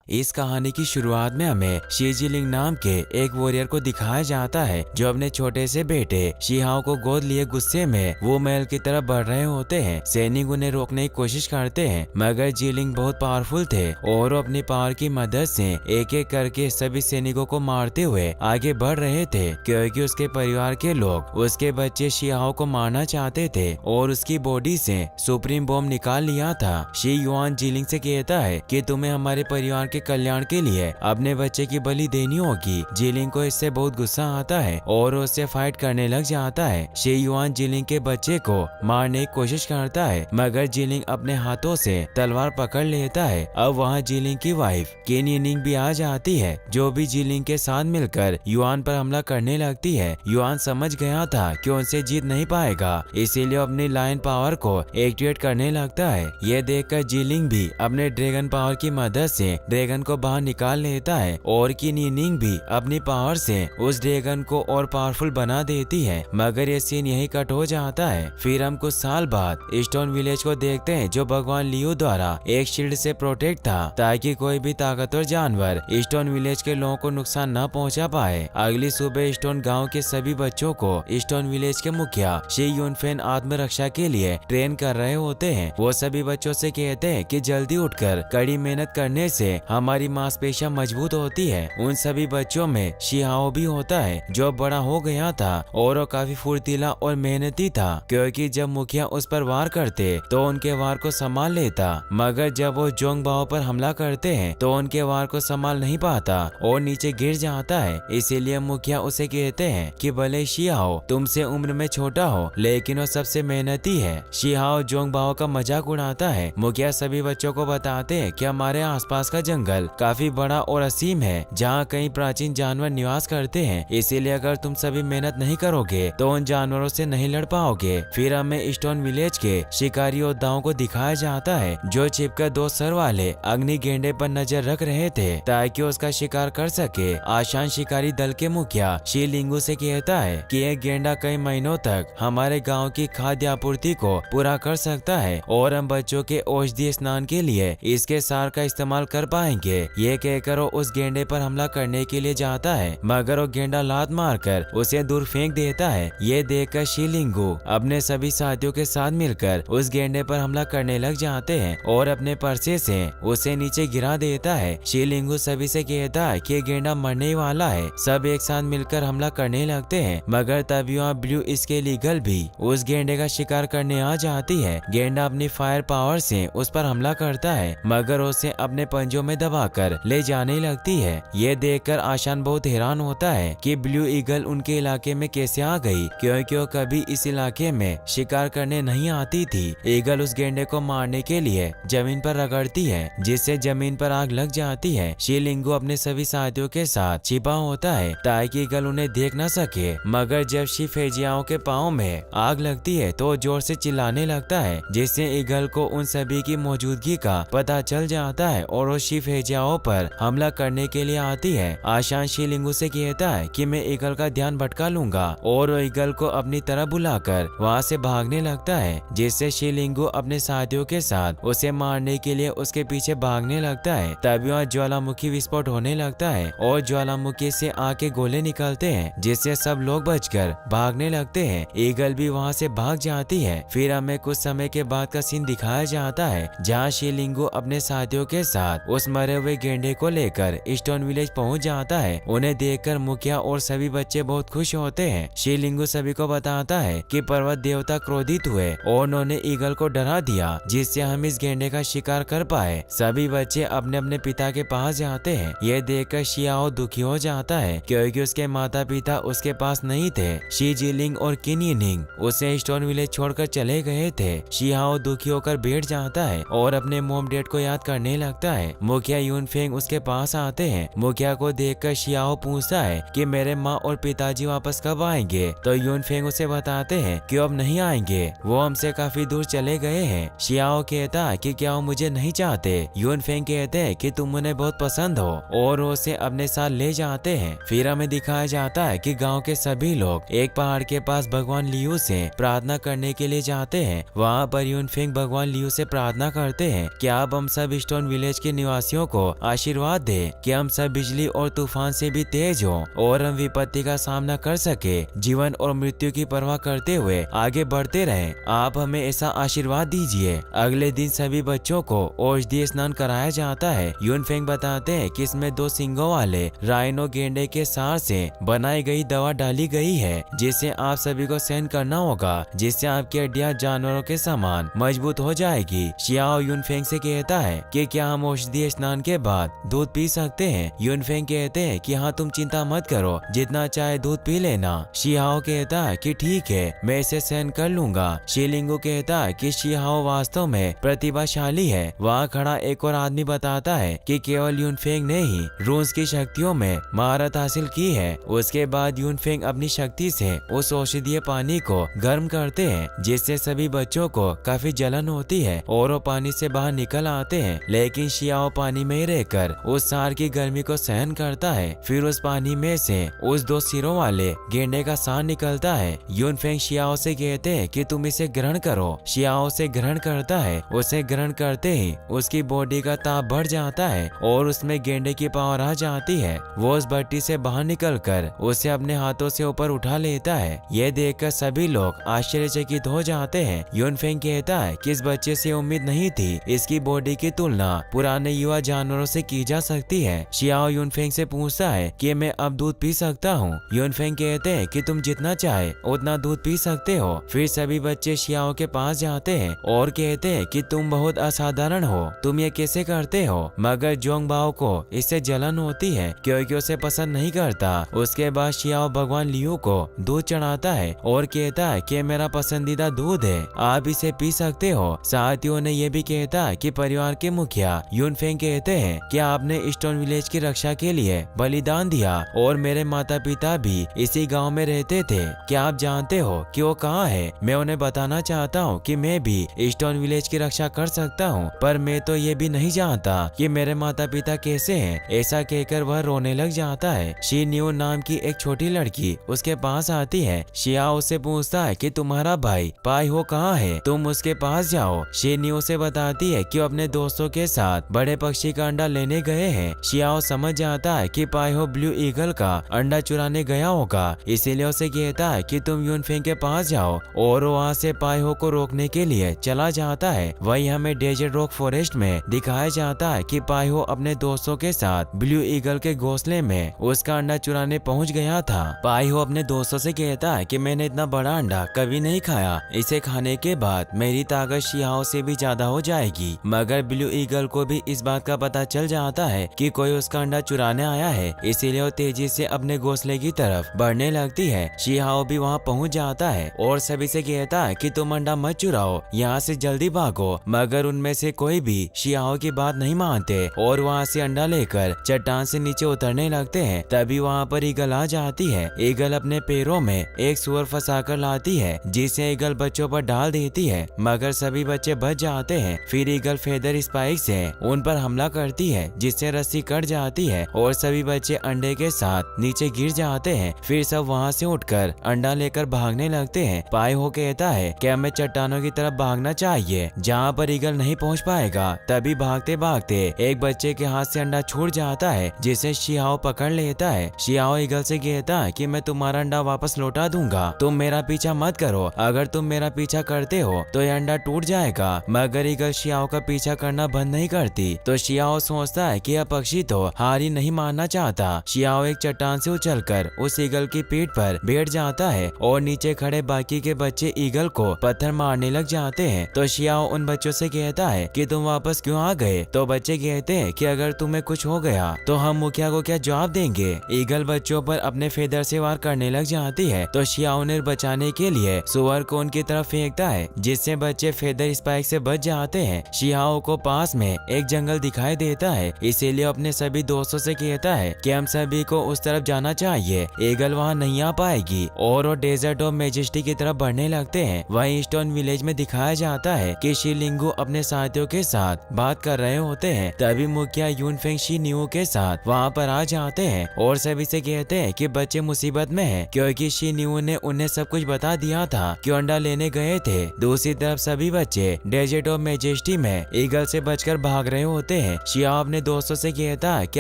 इस कहानी की शुरुआत में हमें शी जिलिंग नाम के एक वॉरियर को दिखाया जाता है जो अपने छोटे से बेटे शिहाओ को गोद लिए गुस्से में वो महल की तरफ बढ़ रहे होते हैं। सैनिक उन्हें रोकने की कोशिश करते हैं मगर जिलिंग बहुत पावरफुल थे और वो अपनी पावर की मदद से एक एक करके सभी सैनिकों को मारते हुए आगे बढ़ रहे थे क्योंकि उसके परिवार के लोग उसके बच्चे शिहाओ को मारना चाहते थे और उसकी बॉडी से सुप्रीम बॉम्ब निकाल लिया था। शी युआन जिलिंग से कहता है कि तुम्हें हमारे परिवार के कल्याण के लिए अपने बच्चे की बलि देनी होगी। जिलिंग को इससे बहुत गुस्सा आता है और उससे फाइट करने लग जाता है। शी युआन जिलिंग के बच्चे को मारने की कोशिश करता है मगर जिलिंग अपने हाथों से तलवार पकड़ लेता है। अब वहाँ जिलिंग की वाइफ किन यिनिंग भी आ जाती है जो भी जिलिंग के साथ मिलकर युआन पर हमला करने लगती है। युआन समझ गया था कि उनसे जीत नहीं पाएगा इसीलिए अपनी लायन पावर को एक्टिवेट करने लगता है। यह देखकर जिलिंग भी अपने ड्रैगन पावर की मदद से ड्रैगन को बाहर निकाल लेता है और किन यिनिंग भी अपनी पावर से उस ड्रैगन को और पावरफुल बना देती है। मगर ये सीन यही कट हो जाता है। फिर हम कुछ साल बाद स्टोन विलेज को देखते हैं जो भगवान लियू द्वारा एक शील्ड से प्रोटेक्ट था ताकि कोई भी ताकतवर जानवर स्टोन विलेज के लोगों को नुकसान न पहुंचा पाए। अगली सुबह स्टोन गांव के सभी बच्चों को स्टोन विलेज के मुखिया शी युनफेन आत्मरक्षा के लिए ट्रेन कर रहे होते हैं। वो सभी बच्चों से कहते हैं कि जल्दी उठकर कड़ी मेहनत करने से हमारी मांसपेशियां मजबूत होती है। उन सभी बच्चों में शिहाओ भी होता है जो बड़ा हो गया था और वो काफी फुर्तीला और मेहनती था क्योंकि जब मुखिया उस पर वार करते तो उनके वार को संभाल लेता मगर जब वो जोंग बाओ पर हमला करते हैं तो उनके वार को संभाल नहीं पाता और नीचे गिर जाता है। इसीलिए मुखिया उसे कहते हैं कि भले शिहाओ तुमसे उम्र में छोटा हो लेकिन वो सबसे मेहनती है। शिहाओ जोंग बाओ का मजाक उड़ाता है। मुखिया सभी बच्चों को बताते हैं कि हमारे आसपास का जंगल काफी बड़ा और असीम है जहाँ कई प्राचीन जानवर निवास करते हैं इसीलिए अगर तुम सभी मेहनत नहीं करोगे तो उन जानवरों से नहीं लड़ पाओगे। फिर हमें स्टोन विलेज के शिकारी योद्धाओं को दिखाया जाता है जो छिपकर दो सर वाले अग्नि गेंडे पर नजर रख रहे थे ताकि उसका शिकार कर सके। आशान शिकारी दल के मुखिया शी लिंगू से कहता है कि एक गेंडा कई महीनों तक हमारे गाँव की खाद्य आपूर्ति को पूरा कर सकता है और हम बच्चों के औषधीय स्नान के लिए इसके सार का इस्तेमाल कर पाएंगे। ये कहकर वो उस गेंडे पर हमला करने के लिए जाता है मगर वो गेंडा लात मारकर उसे दूर फेंक देता है। ये देखकर शी लिंगू अपने सभी साथियों के साथ मिलकर उस गेंडे पर हमला करने लग जाते हैं और अपने परसे से उसे नीचे गिरा देता है। शी लिंगू सभी से कहता है कि गेंडा मरने वाला है। सब एक साथ मिलकर हमला करने लगते हैं मगर तभी वहाँ ब्लू स्केल ईगल भी उस गेंडे का शिकार करने आ जाती है। गेंडा अपनी फायर पावर से उस पर हमला करता है मगर उसे अपने पंजों में दबाकर ले जाने लगती है। ये देखकर आशान बहुत हैरान होता है कि ब्लू ईगल उनके इलाके में कैसे आ गई क्योंकि वो कभी इस इलाके में शिकार करने नहीं आती थी। ईगल उस गेंडे को मारने के लिए जमीन पर रगड़ती है जिससे जमीन पर आग लग जाती है। शी लिंगू अपने सभी साथियों के साथ छिपा होता है ताकि ईगल उन्हें देख न सके मगर जब शी फेजियाओं के पाँव में आग लगती है तो जोर से चिल्लाने लगता है जिससे ईगल को उन सभी की मौजूदगी का पता चल जाता है और वो शी फेजियाओं पर हमला करने के लिए आती है। आशान शी लिंगू से कहता है कि मैं ईगल का ध्यान भटका लूंगा और वो ईगल को अपनी तरफ बुलाकर वहाँ से भागने लगता है जिससे शी लिंगू अपने साथियों के साथ उसे मारने के लिए उसके पीछे भागने लगता है। तभी वहाँ ज्वालामुखी विस्फोट होने लगता है और ज्वालामुखी से आग के गोले निकलते हैं जिससे सब लोग बचकर भागने लगते हैं। ईगल भी वहाँ से भाग जाती है। फिर हमें कुछ समय के बाद का सीन दिखाया जाता है जहाँ शी लिंगू अपने साथियों के साथ उस मरे हुए गेंडे को लेकर स्टोन विलेज पहुंच जाता है। उन्हें देखकर मुखिया और सभी बच्चे बहुत खुश होते हैं। शी लिंगू सभी को बताता है कि पर्वत देवता क्रोधित हुए और उन्होंने ईगल को डरा दिया जिससे हम इस गेंडे का शिकार कर पाए। सभी बच्चे अपने अपने पिता के पास जाते हैं। ये देखकर शियाओ दुखी हो जाता है क्योंकि उसके माता पिता उसके पास नहीं थे। शी जिलिंग और किन यिनिंग उसे स्टोन विलेज छोड़कर चले गए थे। शियाओ दुखी होकर बैठ जाता है और अपने मॉम डैड को याद करने लगता है। मुखिया यूनफेंग उसके पास आते हैं। मुखिया को देखकर शियाओ पूछता है कि मेरे माँ और पिताजी वापस कब आएंगे तो यूनफेंग उसे बताते हैं कि अब नहीं आएंगे, वो हमसे काफी दूर चले गए हैं। शियाओ कहता है कि क्या वो मुझे नहीं चाहते। यूनफेंग कहते हैं कि तुम उन्हें बहुत पसंद हो और उसे अपने साथ ले जाते हैं। फिर हमें दिखाया जाता है कि गाँव के सभी लोग एक पहाड़ के पास भगवान लियू से प्रार्थना करने के लिए जाते हैं। वहाँ पर यूनफेंग भगवान लियू से प्रार्थना करते हैं कि अब हम सब स्टोन विलेज के निवासियों वासियों को आशीर्वाद दे कि हम सब बिजली और तूफान से भी तेज हो और हम विपत्ति का सामना कर सके, जीवन और मृत्यु की परवाह करते हुए आगे बढ़ते रहें। आप हमें ऐसा आशीर्वाद दीजिए। अगले दिन सभी बच्चों को औषधीय स्नान कराया जाता है। यूनफेंग बताते हैं कि इसमें 2 सींगों वाले राइनो गेंडे के सार से बनाई गई दवा डाली गई है, जिसे आप सभी को सहन करना होगा, जिससे आपकी हड्डियां जानवरों के समान मजबूत हो जाएगी। शियाओ यूनफेंग से कहता है कि क्या हम औषधीय स्नान के बाद दूध पी सकते हैं? यूनफेंग कहते हैं कि हाँ, तुम चिंता मत करो, जितना चाहे दूध पी लेना। शियाओ कहता है कि ठीक है, मैं इसे सहन कर लूंगा। शीलिंगू कहता है कि शियाओ वास्तव में प्रतिभाशाली है। वहाँ खड़ा एक और आदमी बताता है कि केवल यूनफेंग ने ही रून्स की शक्तियों में महारत हासिल की है। उसके बाद यूनफेंग अपनी शक्ति से उस औषधीय पानी को गर्म करते हैं, जिससे सभी बच्चों को काफी जलन होती है और वो पानी से बाहर निकल आते हैं। लेकिन शियाओ पानी में ही रहकर उस सार की गर्मी को सहन करता है। फिर उस पानी में से उस 2 सिरों वाले गेंडे का सार निकलता है। यूनफेंग शियाओ से कहते हैं कि तुम इसे ग्रहण करो। शियाओ से ग्रहण करता है। उसे ग्रहण करते ही उसकी बॉडी का ताप बढ़ जाता है और उसमें गेंडे की पावर आ जाती है। वो उस भट्टी से बाहर निकलकर उसे अपने हाथों से ऊपर उठा लेता है। यह देखकर सभी लोग आश्चर्यचकित हो जाते हैं। यूनफेंग कहता है कि इस बच्चे से उम्मीद नहीं थी। इसकी बॉडी की तुलना पुराने युवा जानवरों से की जा सकती है। शियाओ यूनफेंग से पूछता है कि मैं अब दूध पी सकता हूँ? यूनफेंग कहते हैं कि तुम जितना चाहे उतना दूध पी सकते हो। फिर सभी बच्चे शियाओ के पास जाते हैं और कहते हैं कि तुम बहुत असाधारण हो, तुम ये कैसे करते हो? मगर जोंगबाओ को इससे जलन होती है क्योंकि उसे पसंद नहीं करता। उसके बाद शियाओ भगवान लियू को दूध चढ़ाता है और कहता है कि मेरा पसंदीदा दूध है, आप इसे पी सकते हो। साथियों ने यह भी कहता है कि परिवार के मुखिया यूनफेंग कहते हैं कि आपने स्टोन विलेज की रक्षा के लिए बलिदान दिया और मेरे माता पिता भी इसी गांव में रहते थे। क्या आप जानते हो कि वो कहाँ है? मैं उन्हें बताना चाहता हूँ कि मैं भी स्टोन विलेज की रक्षा कर सकता हूँ, पर मैं तो ये भी नहीं जानता कि मेरे माता पिता कैसे हैं। ऐसा कहकर वह रोने लग जाता है। शी न्यू नाम की एक छोटी लड़की उसके पास आती है। शियाओ उससे पूछता है कि तुम्हारा भाई पाई हो कहाँ है, तुम उसके पास जाओ। शी न्यू से बताती है कि वो अपने दोस्तों के साथ बड़े पक्षी का अंडा लेने गए हैं। शियाओ समझ जाता है कि पाई हो ब्लू ईगल का अंडा चुराने गया होगा, इसीलिए उसे कहता है कि तुम यूनफेंग के पास जाओ और वहाँ से पाई हो को रोकने के लिए चला जाता है। वही हमें डेजर्ट रॉक फॉरेस्ट में दिखाया जाता है कि पाई हो अपने दोस्तों के साथ ब्लू ईगल के घोंसले में उसका अंडा चुराने पहुँच गया था। पाई हो अपने दोस्तों से कहता है कि मैंने इतना बड़ा अंडा कभी नहीं खाया, इसे खाने के बाद मेरी ताकत शियाओ से भी ज्यादा हो जाएगी। मगर ब्लू ईगल को भी इस बात का पता चल जाता है कि कोई उसका अंडा चुराने आया है, इसीलिए वो तेजी से अपने घोंसले की तरफ बढ़ने लगती है। शियाओ भी वहाँ पहुँच जाता है और सभी से कहता है कि तुम अंडा मत चुराओ, यहाँ से जल्दी भागो। मगर उनमें से कोई भी शियाओ की बात नहीं मानते और वहाँ से अंडा लेकर चट्टान से नीचे उतरने लगते हैं। तभी वहाँ पर ईगल आ जाती है। ईगल अपने पैरों में एक सुअर फंसा कर लाती है, जिसे ईगल बच्चों पर डाल देती है, मगर सभी बच्चे बच जाते हैं। फिर ईगल फेदर स्पाइक से उन पर हमला करती है, जिससे रस्सी कट जाती है और सभी बच्चे अंडे के साथ नीचे गिर जाते हैं। फिर सब वहाँ से उठकर अंडा लेकर भागने लगते हैं। पाई हो कहता है कि हमें चट्टानों की तरफ भागना चाहिए, जहाँ पर ईगल नहीं पहुँच पाएगा। तभी भागते भागते एक बच्चे के हाथ से अंडा छूट जाता है, जिसे शियाओ पकड़ लेता है। शियाओ ईगल से कहता है कि मैं तुम्हारा अंडा वापस लौटा दूंगा, तुम मेरा पीछा मत करो, अगर तुम मेरा पीछा करते हो तो यह अंडा टूट जाएगा। मगर ईगल शियाओ का पीछा करना बंद नहीं करती, तो शियाओ सोचता है कि यह पक्षी तो हार ही नहीं मानना चाहता। शियाओ एक चट्टान से उछलकर उस ईगल की पीठ पर बैठ जाता है और नीचे खड़े बाकी के बच्चे ईगल को पत्थर मारने लग जाते हैं। तो शियाओ उन बच्चों से कहता है कि तुम वापस क्यों आ गए? तो बच्चे कहते हैं कि अगर तुम्हें कुछ हो गया तो हम मुखिया को क्या जवाब देंगे। ईगल बच्चों पर अपने फेदर से वार करने लग जाती है, तो शियाओ ने बचाने के लिए सुअर को उनकी तरफ फेंकता है, जिससे बच्चे फेदर स्पाइक से बच जाते हैं। शियाओ को पास में एक जंगल दिखाई देता है, इसीलिए अपने सभी दोस्तों से कहता है कि हम सभी को उस तरफ जाना चाहिए। ईगल वहाँ नहीं आ पाएगी और वो डेजर्ट ऑफ मेजेस्टी की तरफ बढ़ने लगते हैं। वहीं स्टोन विलेज में दिखाया जाता है कि शीलिंगू अपने साथियों के साथ बात कर रहे होते हैं। तभी मुखिया यूनफेंग शी न्यू के साथ वहाँ पर आ जाते हैं और सभी से कहते हैं कि बच्चे मुसीबत में हैं, क्योंकि शी न्यू ने उन्हें सब कुछ बता दिया था कि अंडा लेने गए थे। दूसरी तरफ सभी बच्चे डेजर्ट ऑफ मेजेस्टी में ईगल से बचकर भाग रहे होते हैं। शियाओ अपने दोस्तों से कहता है कि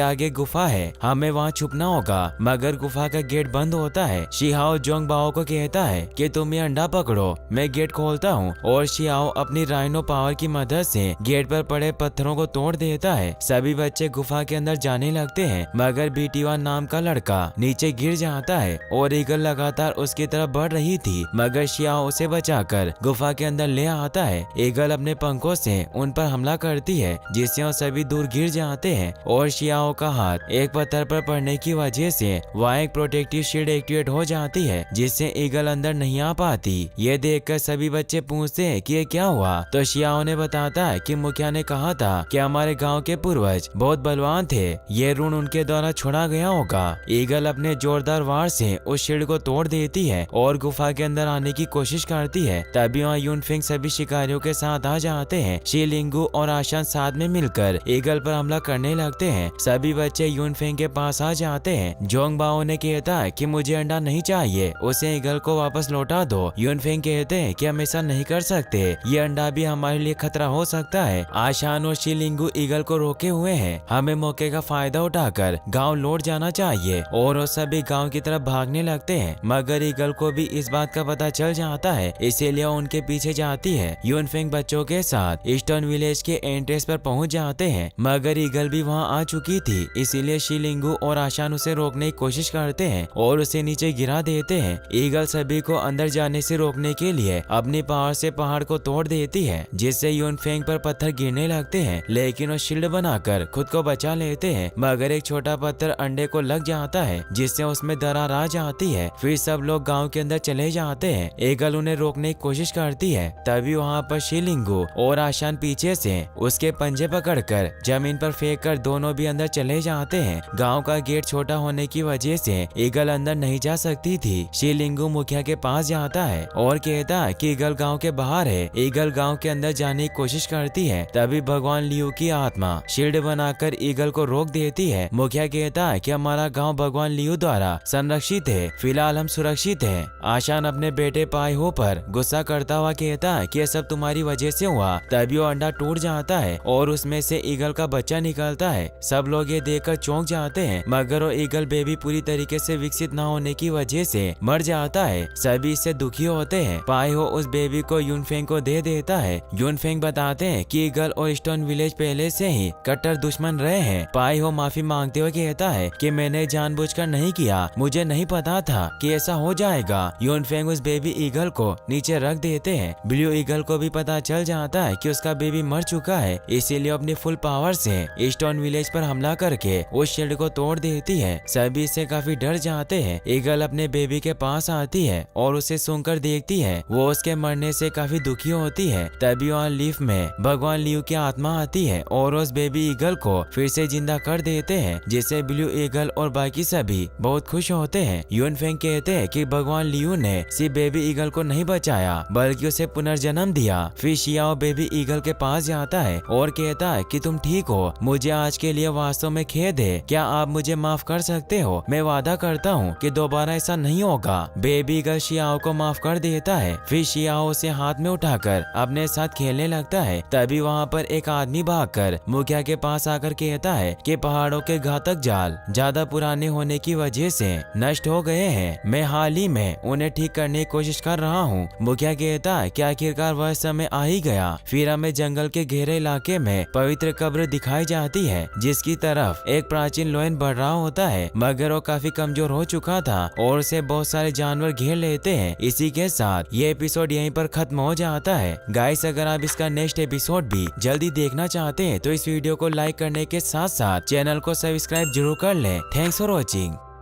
आगे गुफा है, हमें वहाँ छुपना होगा, मगर गुफा का गेट बंद होता है। शियाओ जोंगबाओ को कहता है कि तुम ये अंडा पकड़ो, मैं गेट खोलता हूँ, और शियाओ अपनी राइनो पावर की मदद से गेट पर पड़े पत्थरों को तोड़ देता है। सभी बच्चे गुफा के अंदर जाने लगते हैं, मगर बीटीवान नाम का लड़का नीचे गिर जाता है और ईगल लगातार उसकी तरफ बढ़ रही थी, मगर शियाओ उसे बचाकर गुफा के अंदर ले आता है। ईगल अपने पंखों से उन पर हमला करती है, जिससे वो सभी दूर गिर जाते हैं, और शियाओ का हाथ एक पत्थर पर पड़ने की वजह से वहाँ एक प्रोटेक्टिव शील्ड एक्टिवेट हो जाती है, जिससे ईगल अंदर नहीं आ पाती। ये देखकर सभी बच्चे पूछते हैं कि ये क्या हुआ, तो शियाओ ने बताता है कि मुखिया ने कहा था कि हमारे गांव के पूर्वज बहुत बलवान थे, ये ऋण उनके द्वारा छोड़ा गया होगा। ईगल अपने जोरदार वार से उस शील्ड को तोड़ देती है और गुफा के अंदर आने की कोशिश करती है। तभी वहाँ यूनफेंग सभी शिकारियों के साथ आ जाते हैं। शीलिंगू और आशान साथ में मिलकर ईगल पर हमला करने लगते हैं। सभी बच्चे यूनफेंग के पास आ जाते हैं। जोंगबाओ ने कहता है कि मुझे अंडा नहीं चाहिए, उसे ईगल को वापस लौटा दो। यूनफेंग कहते हैं कि हम ऐसा नहीं कर सकते, ये अंडा भी हमारे लिए खतरा हो सकता है। आशान और शीलिंगू ईगल को रोके हुए हैं, हमें मौके का फायदा उठाकर गांव लौट जाना चाहिए, और वो सभी गांव की तरफ भागने लगते हैं। मगर ईगल को भी इस बात का पता चल जाता है, इसीलिए उनके पीछे जाती है। यूनफेंग बच्चों के साथ ईस्टर्न विलेज के एंट्रेंस पर पहुंच जाते हैं, मगर ईगल भी वहां आ चुकी थी, इसीलिए शीलिंगू और आशान उसे रोकने की कोशिश करते हैं और उसे नीचे गिरा देते हैं। ईगल सभी को अंदर जाने से रोकने के लिए अपनी पावर से पहाड़ को तोड़ देती है, जिससे यूनफेंग पर पत्थर गिरने लगते हैं, लेकिन वो शील्ड बनाकर खुद को बचा लेते हैं। मगर एक छोटा पत्थर अंडे को लग जाता है, जिससे उसमें दरार आ जाती है। फिर सब लोग गांव के अंदर चले जाते हैं। ईगल उन्हें रोकने की कोशिश करती है, तभी वहाँ पर शीलिंगू और आशान पीछे से उसके पंजे पकड़कर जमीन पर फेंक कर दोनों भी अंदर चले जाते हैं। गांव का गेट छोटा होने की वजह से ईगल अंदर नहीं जा सकती थी। शीलिंगू मुखिया के पास जाता है और कहता है कि ईगल गांव के बाहर है। ईगल गांव के अंदर जाने की कोशिश करती है, तभी भगवान लियू की आत्मा शील्ड बनाकर ईगल को रोक देती है। मुखिया कहता है कि हमारा गांव भगवान लियू द्वारा संरक्षित है, फिलहाल हम सुरक्षित हैं। आशान अपने बेटे पाई हो पर गुस्सा करता हुआ कहता है कि ये सब तुम्हारी वजह से हुआ। तभी वो अंडा टूट जाता है और उसमें से ईगल का बच्चा निकलता है। सब लोग ये देखकर चौंक जाते हैं, मगर वो ईगल बेबी पूरी तरीके से विकसित न होने की वजह से मर जाता है। सभी इससे दुखी होते हैं। पाई हो उस बेबी को यूनफेंग को दे देता है। यूनफेंग बताते हैं कि ईगल और ईस्टर्न विलेज पहले से ही कट्टर दुश्मन रहे हैं। पाई हो माफी मांगते हुए कहता है कि मैंने जानबूझकर नहीं किया, मुझे नहीं पता था कि ऐसा हो जाएगा। यूनफेंग उस बेबी ईगल को नीचे रख देते हैं। ब्लू ईगल को भी पता चल जाता है कि उसका बेबी मर चुका है, इसीलिए अपनी फुल पावर से ईस्टर्न विलेज पर हमला करके उस शील्ड को तोड़ देती है। सभी इससे काफी डर जाते हैं। ईगल अपने बेबी के पास आती है और उसे सुनकर देखती है। वो उसके मरने से काफी दुखी होती है। तभी वहाँ लीफ में भगवान लियू की आत्मा आती है और उस बेबी ईगल को फिर से जिंदा कर देते हैं, जिससे ब्लू ईगल और बाकी सभी बहुत खुश होते हैं। यूनफेंग कहते हैं कि भगवान लियू ने सिर्फ बेबी ईगल को नहीं बचाया, बल्कि उसे पुनर्जन्म दिया। फिर शियाओ बेबी ईगल के पास जाता है और कहता है कि तुम ठीक हो, मुझे आज के लिए वास्तव में खेद है, क्या आप मुझे माफ कर सकते हो? मैं वादा करता हूँ कि दोबारा ऐसा नहीं होगा। बेबी ईगल शियाओ को माफ कर देता है। फिर शियाओ उसे हाथ में उठाकर अपने साथ खेलने लगता है। तभी वहाँ पर एक आदमी भागकर मुखिया के पास आकर कहता है कि पहाड़ों के घातक जाल ज्यादा पुराने होने की वजह से नष्ट हो गए हैं, मैं हाल ही में उन्हें ठीक करने की कोशिश कर रहा हूँ। मुखिया कहता है कि आखिरकार वह समय आ ही गया। फिर हमें जंगल के गहरे इलाके में पवित्र कब्र दिखाई जाती है, जिसकी तरफ एक प्राचीन लोयन बढ़ रहा होता है, मगर वो काफी कमजोर हो चुका था और उसे बहुत सारे जानवर घेर लेते हैं। इसी के साथ ये एपिसोड यहीं पर खत्म हो जाता है। गाइस, अगर आप इसका नेक्स्ट एपिसोड भी जल्दी देखना चाहते हैं तो इस वीडियो को लाइक करने के साथ साथ चैनल को सब्सक्राइब जरूर कर लें। Thanks for watching.